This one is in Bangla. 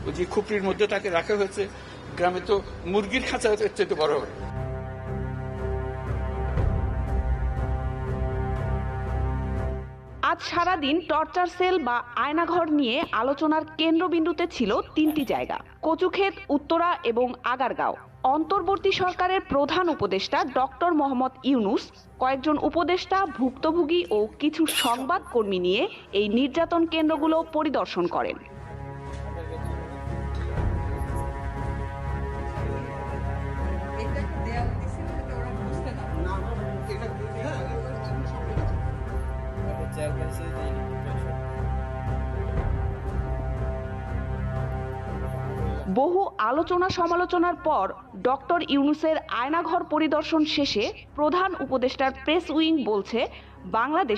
ওই যে খুপড়ির মধ্যে তাকে রাখা হয়েছে। গ্রামে তো মুরগির খাঁচা এর চাইতে বড় হয়। আজ সারাদিন টর্চার সেল বা আয়নাঘর নিয়ে আলোচনার কেন্দ্রবিন্দুতে ছিল তিনটি জায়গা: কচুক্ষেত, উত্তরা এবং আগারগাঁও। অন্তর্বর্তী সরকারের প্রধান উপদেষ্টা ডক্টর মোহাম্মদ ইউনূস, কয়েকজন উপদেষ্টা, ভুক্তভোগী ও কিছু সংবাদকর্মী নিয়ে এই নির্যাতন কেন্দ্রগুলো পরিদর্শন করেন। বহু আলোচনা সমালোচনার পর ডক্টর ইউনূসের আয়নাঘর পরিদর্শন শেষে প্রধান উপদেষ্টার প্রেস উইং বলছে, বাংলাদেশে